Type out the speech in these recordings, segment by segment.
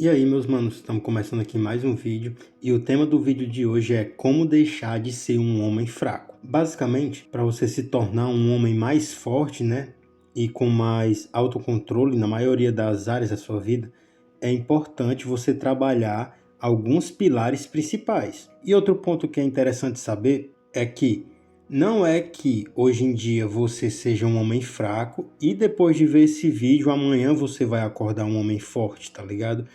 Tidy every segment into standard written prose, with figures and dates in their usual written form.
E aí, meus manos, estamos começando aqui mais um vídeo e o tema do vídeo de hoje é como deixar de ser um homem fraco. Basicamente, para você se tornar um homem mais forte, né, e com mais autocontrole na maioria das áreas da sua vida, é importante você trabalhar alguns pilares principais. E outro ponto que é interessante saber é que não é que hoje em dia você seja um homem fraco e depois de ver esse vídeo amanhã você vai acordar um homem forte, tá ligado?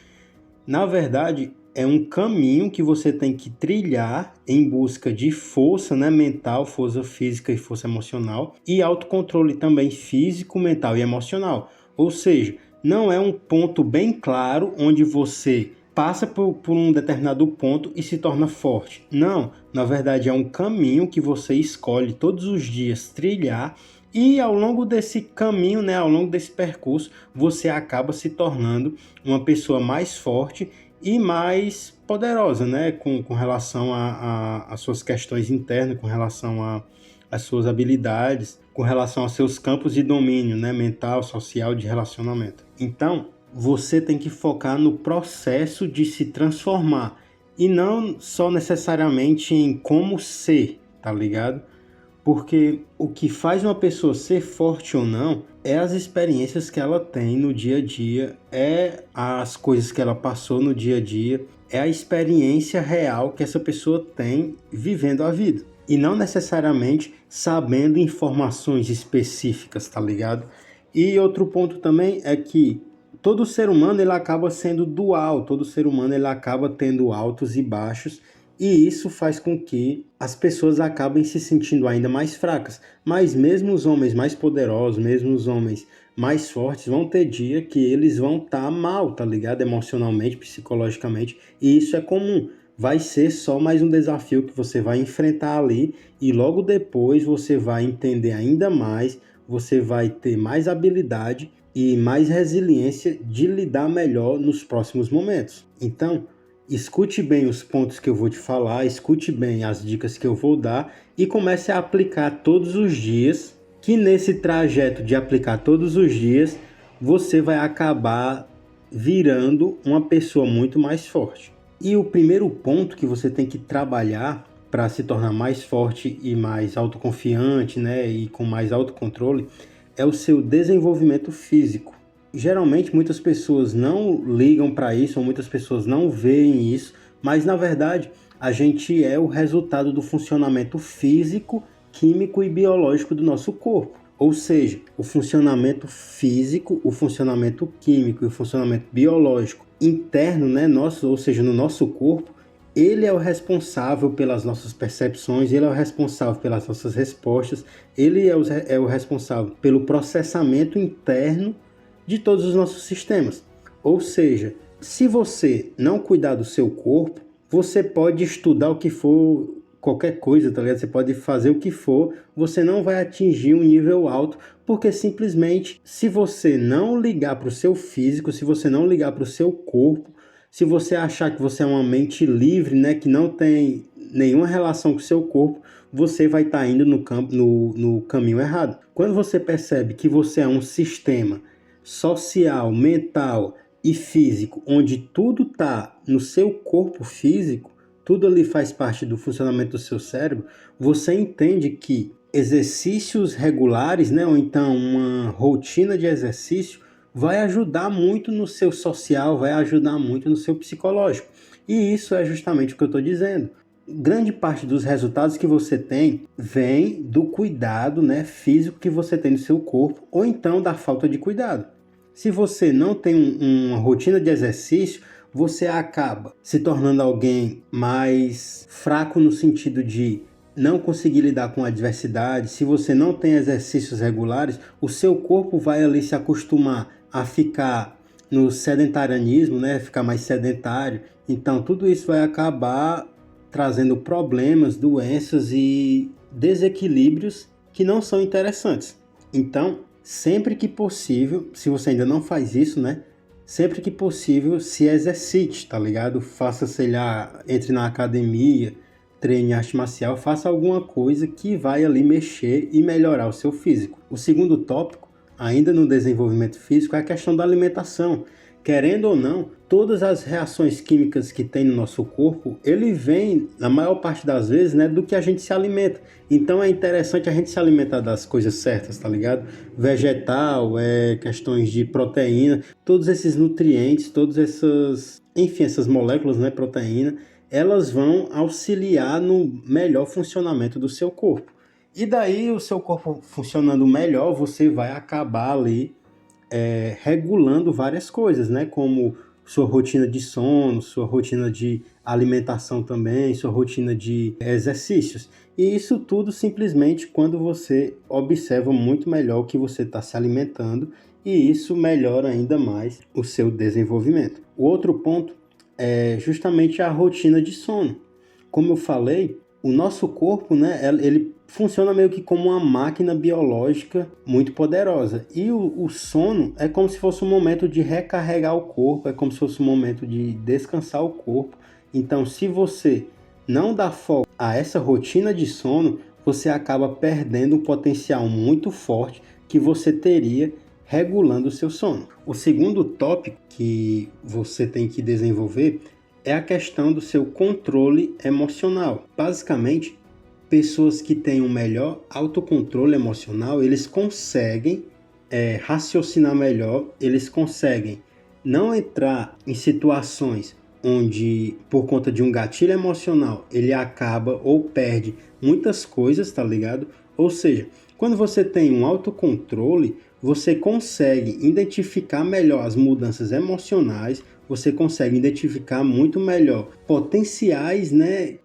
Na verdade, é um caminho que você tem que trilhar em busca de força, né, mental, força física e força emocional, e autocontrole também físico, mental e emocional. Ou seja, não é um ponto bem claro onde você passa por um determinado ponto e se torna forte. Não, na verdade é um caminho que você escolhe todos os dias trilhar e ao longo desse caminho, né, ao longo desse percurso, você acaba se tornando uma pessoa mais forte e mais poderosa, né, com relação às suas questões internas, com relação às suas habilidades, com relação aos seus campos de domínio, né, mental, social, de relacionamento. Então, você tem que focar no processo de se transformar e não só necessariamente em como ser, tá ligado? Porque o que faz uma pessoa ser forte ou não é as experiências que ela tem no dia a dia, é as coisas que ela passou no dia a dia, é a experiência real que essa pessoa tem vivendo a vida. E não necessariamente sabendo informações específicas, tá ligado? E outro ponto também é que todo ser humano ele acaba sendo dual, todo ser humano ele acaba tendo altos e baixos, e isso faz com que as pessoas acabem se sentindo ainda mais fracas. Mas mesmo os homens mais poderosos, mesmo os homens mais fortes, vão ter dia que eles vão estar mal, tá ligado? Emocionalmente, psicologicamente, e isso é comum. Vai ser só mais um desafio que você vai enfrentar ali e logo depois você vai entender ainda mais, você vai ter mais habilidade e mais resiliência de lidar melhor nos próximos momentos. Então, escute bem os pontos que eu vou te falar, escute bem as dicas que eu vou dar e comece a aplicar todos os dias, que nesse trajeto de aplicar todos os dias, você vai acabar virando uma pessoa muito mais forte. E o primeiro ponto que você tem que trabalhar para se tornar mais forte e mais autoconfiante, né, e com mais autocontrole, é o seu desenvolvimento físico. Geralmente muitas pessoas não ligam para isso, ou muitas pessoas não veem isso, mas na verdade a gente é o resultado do funcionamento físico, químico e biológico do nosso corpo. Ou seja, o funcionamento físico, o funcionamento químico e o funcionamento biológico interno, né, nosso, ou seja, no nosso corpo, ele é o responsável pelas nossas percepções, ele é o responsável pelas nossas respostas, ele é o responsável pelo processamento interno de todos os nossos sistemas. Ou seja, se você não cuidar do seu corpo, você pode estudar o que for, qualquer coisa, tá ligado? Você pode fazer o que for, você não vai atingir um nível alto, porque simplesmente, se você não ligar para o seu físico, se você não ligar para o seu corpo, se você achar que você é uma mente livre, né, que não tem nenhuma relação com o seu corpo, você vai estar indo no caminho errado. Quando você percebe que você é um sistema social, mental e físico, onde tudo está no seu corpo físico, tudo ali faz parte do funcionamento do seu cérebro, você entende que exercícios regulares, né, ou então uma rotina de exercício, vai ajudar muito no seu social, vai ajudar muito no seu psicológico. E isso é justamente o que eu estou dizendo. Grande parte dos resultados que você tem vem do cuidado, né, físico que você tem no seu corpo, ou então da falta de cuidado. Se você não tem uma rotina de exercício, você acaba se tornando alguém mais fraco no sentido de não conseguir lidar com a adversidade. Se você não tem exercícios regulares, o seu corpo vai ali se acostumar a ficar no sedentarianismo, né? Ficar mais sedentário. Então, tudo isso vai acabar trazendo problemas, doenças e desequilíbrios que não são interessantes. Então, sempre que possível, se você ainda não faz isso, né? Sempre que possível, se exercite, tá ligado? Faça, sei lá, entre na academia, treine arte marcial, faça alguma coisa que vai ali mexer e melhorar o seu físico. O segundo tópico, ainda no desenvolvimento físico, é a questão da alimentação, querendo ou não, todas as reações químicas que tem no nosso corpo, ele vem, na maior parte das vezes, né, do que a gente se alimenta. Então é interessante a gente se alimentar das coisas certas, tá ligado? Vegetal, questões de proteína, todos esses nutrientes, todas essas, enfim, essas moléculas, né, proteína, elas vão auxiliar no melhor funcionamento do seu corpo. E daí, o seu corpo funcionando melhor, você vai acabar ali regulando várias coisas, né? Como sua rotina de sono, sua rotina de alimentação também, sua rotina de exercícios. E isso tudo simplesmente quando você observa muito melhor o que você está se alimentando, e isso melhora ainda mais o seu desenvolvimento. O outro ponto é justamente a rotina de sono. Como eu falei, o nosso corpo, né, ele funciona meio que como uma máquina biológica muito poderosa. E o sono é como se fosse um momento de recarregar o corpo, é como se fosse um momento de descansar o corpo. Então, se você não dá foco a essa rotina de sono, você acaba perdendo um potencial muito forte que você teria regulando o seu sono. O segundo tópico que você tem que desenvolver é a questão do seu controle emocional. Basicamente, pessoas que têm um melhor autocontrole emocional, eles conseguem raciocinar melhor, eles conseguem não entrar em situações onde, por conta de um gatilho emocional, ele acaba ou perde muitas coisas, tá ligado? Ou seja, quando você tem um autocontrole, você consegue identificar melhor as mudanças emocionais, você consegue identificar muito melhor potenciais, né,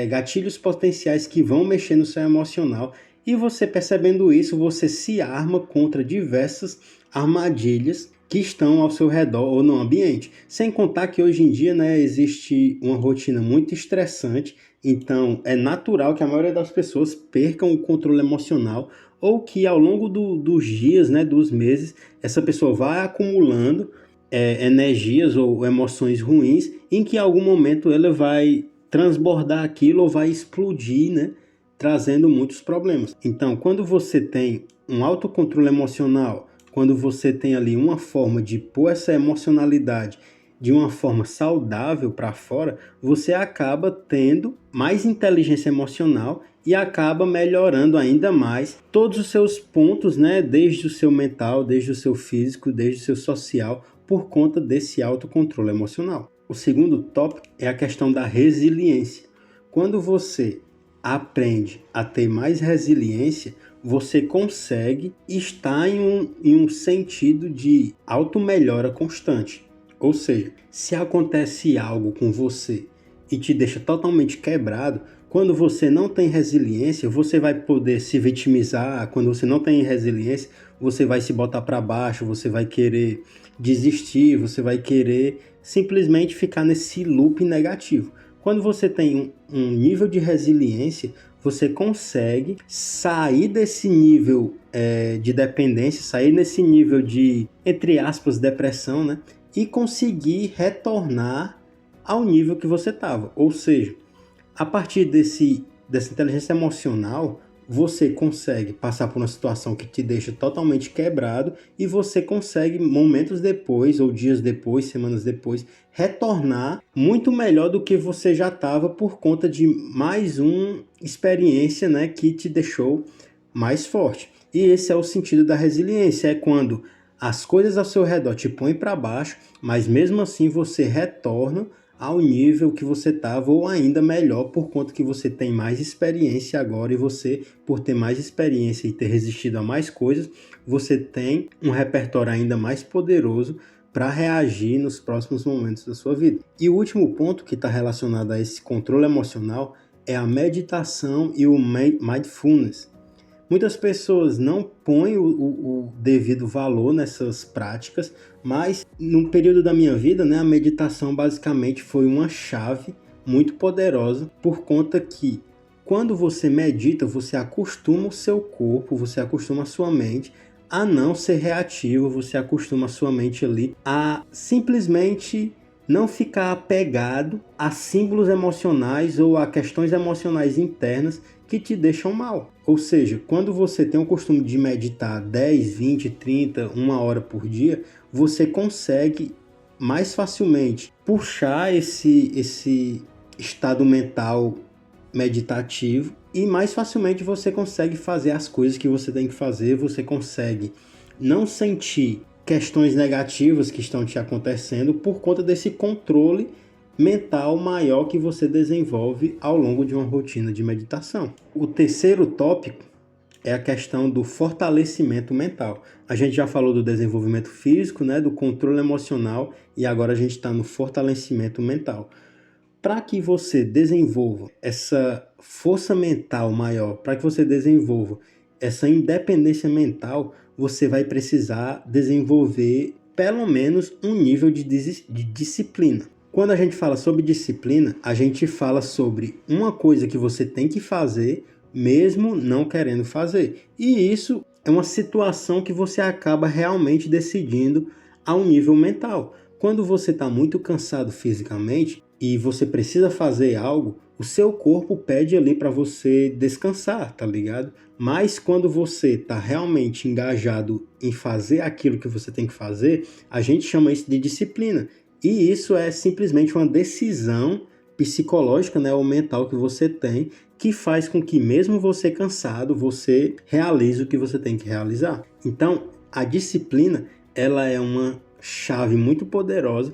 gatilhos potenciais que vão mexer no seu emocional, e você percebendo isso, você se arma contra diversas armadilhas que estão ao seu redor ou no ambiente. Sem contar que hoje em dia, né, existe uma rotina muito estressante, então é natural que a maioria das pessoas percam o controle emocional, ou que ao longo dos dias, né, dos meses, essa pessoa vai acumulando energias ou emoções ruins, em que em algum momento ela vai transbordar aquilo ou vai explodir, né, trazendo muitos problemas. Então, quando você tem um autocontrole emocional, quando você tem ali uma forma de pôr essa emocionalidade de uma forma saudável para fora, você acaba tendo mais inteligência emocional e acaba melhorando ainda mais todos os seus pontos, né, desde o seu mental, desde o seu físico, desde o seu social, por conta desse autocontrole emocional. O segundo tópico é a questão da resiliência. Quando você aprende a ter mais resiliência, você consegue estar em um sentido de auto-melhora constante. Ou seja, se acontece algo com você e te deixa totalmente quebrado, quando você não tem resiliência, você vai poder se vitimizar. Quando você não tem resiliência, você vai se botar para baixo, você vai querer desistir, você vai querer simplesmente ficar nesse loop negativo. Quando você tem um nível de resiliência, você consegue sair desse nível de dependência, sair desse nível de, entre aspas, depressão, né? E conseguir retornar ao nível que você estava. Ou seja, a partir dessa inteligência emocional, você consegue passar por uma situação que te deixa totalmente quebrado e você consegue, momentos depois, ou dias depois, semanas depois, retornar muito melhor do que você já estava por conta de mais uma experiência, né, que te deixou mais forte. E esse é o sentido da resiliência, é quando as coisas ao seu redor te põem para baixo, mas mesmo assim você retorna ao nível que você estava, ou ainda melhor, por conta que você tem mais experiência agora, e você, por ter mais experiência e ter resistido a mais coisas, você tem um repertório ainda mais poderoso para reagir nos próximos momentos da sua vida. E o último ponto que está relacionado a esse controle emocional é a meditação e o mindfulness. Muitas pessoas não põem o devido valor nessas práticas, mas no período da minha vida, né, a meditação basicamente foi uma chave muito poderosa, por conta que quando você medita, você acostuma o seu corpo, você acostuma a sua mente a não ser reativo, você acostuma a sua mente ali a simplesmente não ficar apegado a símbolos emocionais ou a questões emocionais internas que te deixam mal. Ou seja, quando você tem o costume de meditar 10, 20, 30, 1 hora por dia, você consegue mais facilmente puxar esse estado mental meditativo e mais facilmente você consegue fazer as coisas que você tem que fazer, você consegue não sentir questões negativas que estão te acontecendo por conta desse controle mental maior que você desenvolve ao longo de uma rotina de meditação. O terceiro tópico é a questão do fortalecimento mental. A gente já falou do desenvolvimento físico, né, do controle emocional, e agora a gente está no fortalecimento mental. Para que você desenvolva essa força mental maior, para que você desenvolva essa independência mental, você vai precisar desenvolver pelo menos um nível de disciplina. Quando a gente fala sobre disciplina, a gente fala sobre uma coisa que você tem que fazer mesmo não querendo fazer. E isso é uma situação que você acaba realmente decidindo a um nível mental. Quando você está muito cansado fisicamente e você precisa fazer algo, o seu corpo pede ali para você descansar, tá ligado? Mas quando você está realmente engajado em fazer aquilo que você tem que fazer, a gente chama isso de disciplina. E isso é simplesmente uma decisão psicológica, né, ou mental que você tem, que faz com que mesmo você cansado, você realize o que você tem que realizar. Então, a disciplina, ela é uma chave muito poderosa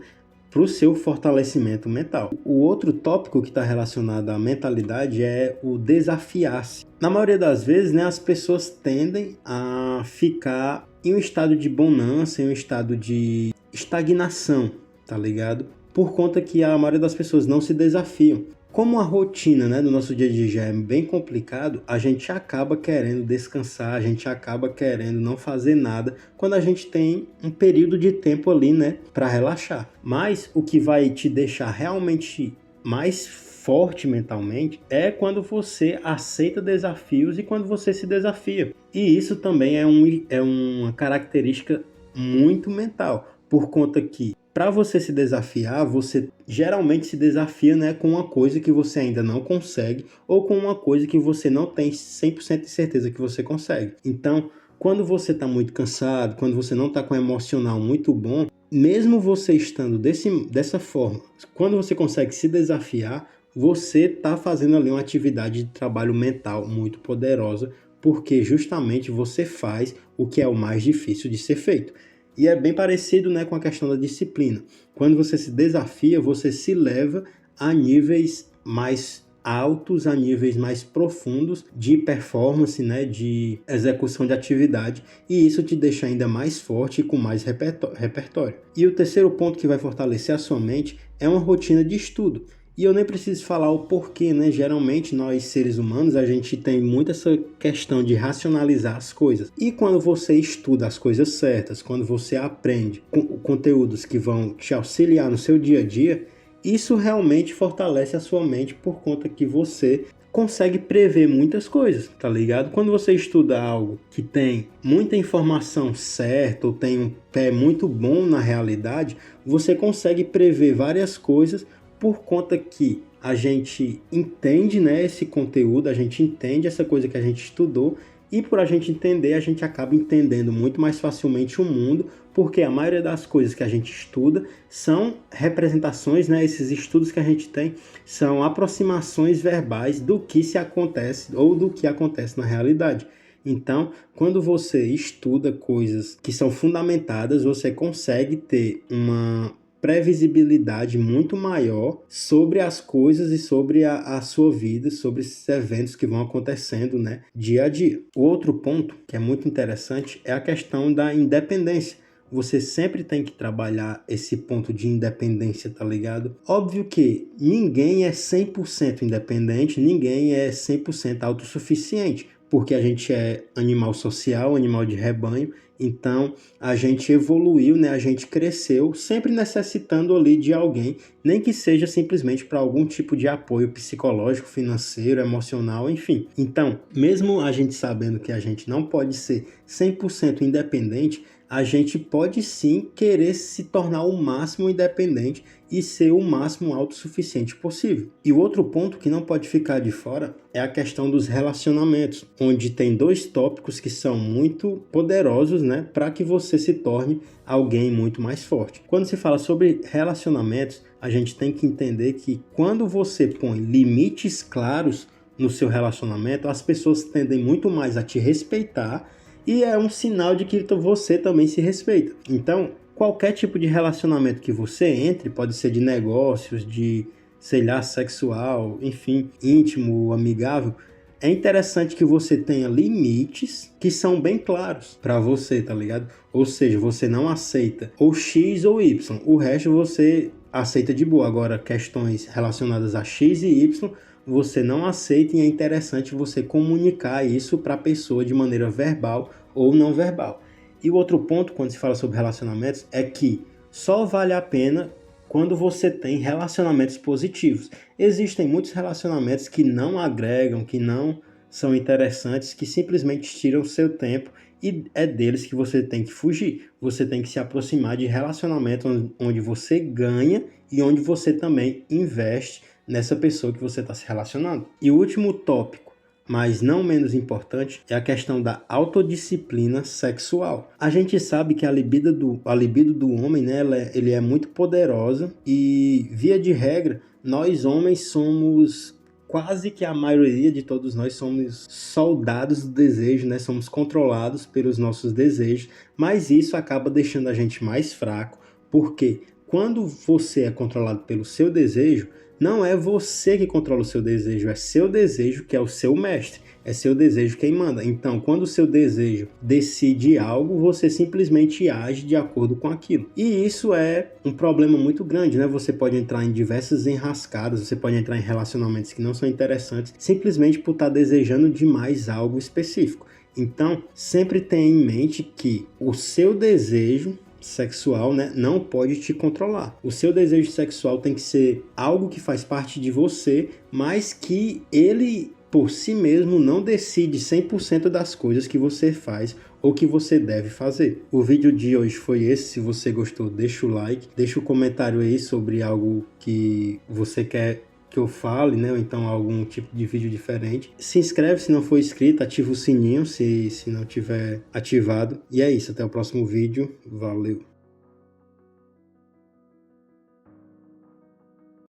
para o seu fortalecimento mental. O outro tópico que está relacionado à mentalidade é o desafiar-se. Na maioria das vezes, né, as pessoas tendem a ficar em um estado de bonança, em um estado de estagnação, tá ligado? Por conta que a maioria das pessoas não se desafiam. Como a rotina, né, do nosso dia a dia já é bem complicado, a gente acaba querendo descansar, a gente acaba querendo não fazer nada quando a gente tem um período de tempo ali, né, para relaxar. Mas o que vai te deixar realmente mais forte mentalmente é quando você aceita desafios e quando você se desafia. E isso também é uma característica muito mental, por conta que para você se desafiar, você geralmente se desafia, né, com uma coisa que você ainda não consegue ou com uma coisa que você não tem 100% de certeza que você consegue. Então, quando você está muito cansado, quando você não está com um emocional muito bom, mesmo você estando dessa forma, quando você consegue se desafiar, você está fazendo ali uma atividade de trabalho mental muito poderosa, porque justamente você faz o que é o mais difícil de ser feito. E é bem parecido, né, com a questão da disciplina. Quando você se desafia, você se leva a níveis mais altos, a níveis mais profundos de performance, né, de execução de atividade, e isso te deixa ainda mais forte e com mais repertório. E o terceiro ponto que vai fortalecer a sua mente é uma rotina de estudo. E eu nem preciso falar o porquê, né? Geralmente nós seres humanos, a gente tem muito essa questão de racionalizar as coisas. E quando você estuda as coisas certas, quando você aprende conteúdos que vão te auxiliar no seu dia a dia, isso realmente fortalece a sua mente por conta que você consegue prever muitas coisas, tá ligado? Quando você estuda algo que tem muita informação certa ou tem um pé muito bom na realidade, você consegue prever várias coisas por conta que a gente entende, né, esse conteúdo, a gente entende essa coisa que a gente estudou, e por a gente entender, a gente acaba entendendo muito mais facilmente o mundo, porque a maioria das coisas que a gente estuda são representações, né, esses estudos que a gente tem são aproximações verbais do que se acontece ou do que acontece na realidade. Então, quando você estuda coisas que são fundamentadas, você consegue ter uma previsibilidade muito maior sobre as coisas e sobre a sua vida, sobre esses eventos que vão acontecendo, né, dia a dia. O outro ponto que é muito interessante é a questão da independência. Você sempre tem que trabalhar esse ponto de independência, tá ligado? Óbvio que ninguém é 100% independente, ninguém é 100% autossuficiente, porque a gente é animal social, animal de rebanho, então a gente evoluiu, né? A gente cresceu, sempre necessitando ali de alguém, nem que seja simplesmente para algum tipo de apoio psicológico, financeiro, emocional, enfim. Então, mesmo a gente sabendo que a gente não pode ser 100% independente, a gente pode sim querer se tornar o máximo independente e ser o máximo autossuficiente possível. E o outro ponto que não pode ficar de fora é a questão dos relacionamentos, onde tem dois tópicos que são muito poderosos, né, para que você se torne alguém muito mais forte. Quando se fala sobre relacionamentos, a gente tem que entender que quando você põe limites claros no seu relacionamento, as pessoas tendem muito mais a te respeitar e é um sinal de que você também se respeita. Então, qualquer tipo de relacionamento que você entre, pode ser de negócios, de, sei lá, sexual, enfim, íntimo, amigável, é interessante que você tenha limites que são bem claros para você, tá ligado? Ou seja, você não aceita ou X ou Y, o resto você aceita de boa. Agora, questões relacionadas a X e Y, você não aceita e é interessante você comunicar isso para a pessoa de maneira verbal ou não verbal. E o outro ponto, quando se fala sobre relacionamentos, é que só vale a pena quando você tem relacionamentos positivos. Existem muitos relacionamentos que não agregam, que não são interessantes, que simplesmente tiram o seu tempo e é deles que você tem que fugir. Você tem que se aproximar de relacionamentos onde você ganha e onde você também investe nessa pessoa que você está se relacionando. E o último tópico, mas não menos importante, é a questão da autodisciplina sexual. A gente sabe que a libido do homem, né, ele é muito poderosa e, via de regra, nós homens somos, quase que a maioria de todos nós somos soldados do desejo, né? Somos controlados pelos nossos desejos, mas isso acaba deixando a gente mais fraco, porque quando você é controlado pelo seu desejo, não é você que controla o seu desejo, é seu desejo que é o seu mestre, é seu desejo quem manda. Então, quando o seu desejo decide algo, você simplesmente age de acordo com aquilo. E isso é um problema muito grande, né? Você pode entrar em diversas enrascadas, você pode entrar em relacionamentos que não são interessantes, simplesmente por estar desejando demais algo específico. Então, sempre tenha em mente que o seu desejo sexual, né, não pode te controlar. O seu desejo sexual tem que ser algo que faz parte de você, mas que ele por si mesmo não decide 100% das coisas que você faz ou que você deve fazer. O vídeo de hoje foi esse. Se você gostou, deixa o like, deixa o comentário aí sobre algo que você quer que eu fale, né? Ou então algum tipo de vídeo diferente. Se inscreve se não for inscrito, ativa o sininho se não tiver ativado. E é isso, até o próximo vídeo. Valeu!